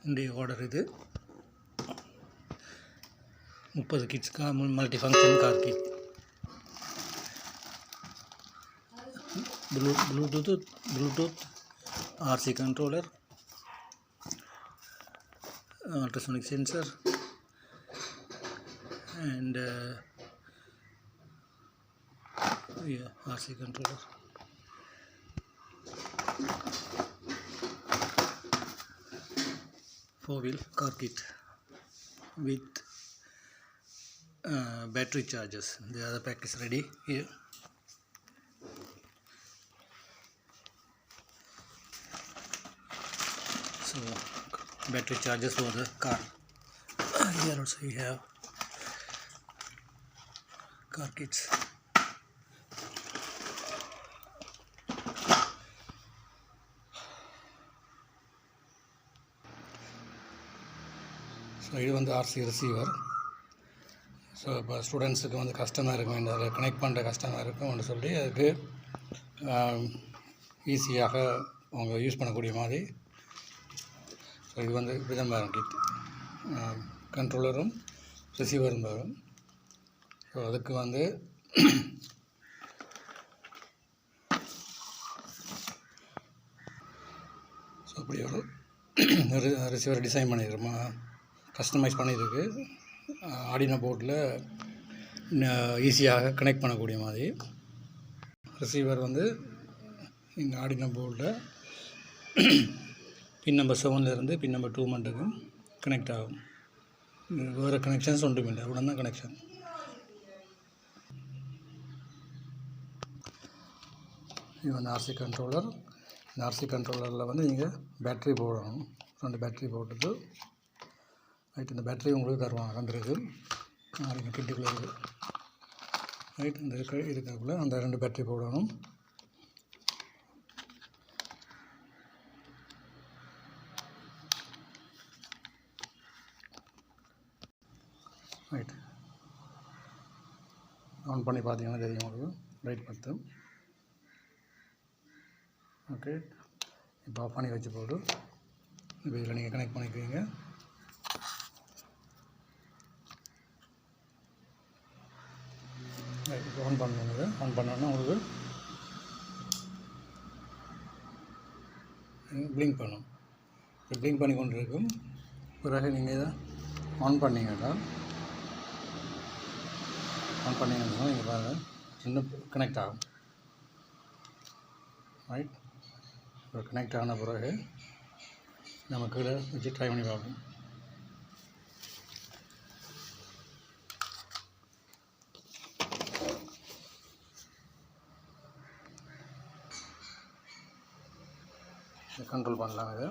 இன்றைய ஆர்டர் இது 30 kids multi function car kit. Bluetooth RC controller, ultrasonic sensor, and RC controller. Four-wheel car kit with battery chargers. The other pack is ready here. So battery chargers for the car. Here also we have car kits. So இது வந்து RC receiver. So இப்போ ஸ்டூடெண்ட்ஸுக்கு வந்து கஷ்டமாக இருக்கும், இந்த connect பண்ணுற கஷ்டமாக இருக்கும்னு சொல்லி அதுக்கு ஈஸியாக அவங்க யூஸ் பண்ணக்கூடிய மாதிரி. ஸோ இது வந்து விதம் வரும் கிட், கண்ட்ரோலரும் ரிசீவரும் வரும். ஸோ அதுக்கு வந்து ஸோ அப்படி ஒரு ரிசீவர் டிசைன் பண்ணிடுறோமா, கஸ்டமைஸ் பண்ணியிருக்கு. ஆர்டினோ போர்டில் ஈஸியாக கனெக்ட் பண்ணக்கூடிய மாதிரி. ரிசீவர் வந்து இங்கே ஆர்டினோ போர்டில் பின் நம்பர் 7லேருந்து பின் நம்பர் 2 மட்டுக்கும் கனெக்ட் ஆகும். வேறு கனெக்ஷன்ஸ் ஒன்றும் இல்லை, உடனே தான் கனெக்ஷன். இது வந்து RC கண்ட்ரோலர். இந்த RC கண்ட்ரோலரில் வந்து நீங்கள் பேட்ரி போடணும். 2 பேட்ரி போட்டுட்டு ரைட், இந்த பேட்ரி உங்களுக்கு தருவாங்க வந்துருக்கு நாளைக்கு கிட்டுக்குள்ளே இருக்குது. ரைட், இந்த இதுக்குள்ளே அந்த 2 பேட்ரி போடணும். ரைட், ஆன் பண்ணி பார்த்தீங்கன்னா தெரியும் உங்களுக்கு லைட் பத்து. ஓகே, இப்போ ஆஃப் பண்ணி வச்சு போட்டு இப்போ இதில் நீங்கள் கனெக்ட் பண்ணிக்குவீங்க. இப்போ ஆன் பண்ணுங்க. ஆன் பண்ணோன்னா உங்களுக்கு ப்ளிங்க் பண்ணும். இப்போ ப்ளிங்க் பண்ணி கொண்டு இருக்கும். பிறகு நீங்கள் இதை ஆன் பண்ணிங்கன்னா நீங்கள் பாருங்கள் இன்னும் கனெக்ட் ஆகும். ரைட், இப்போ கனெக்ட் ஆன பிறகு நம்ம கீழே வச்சு ட்ரை பண்ணி பார்ப்போம். கண்ட்ரோல் பண்ணலாம் இதை.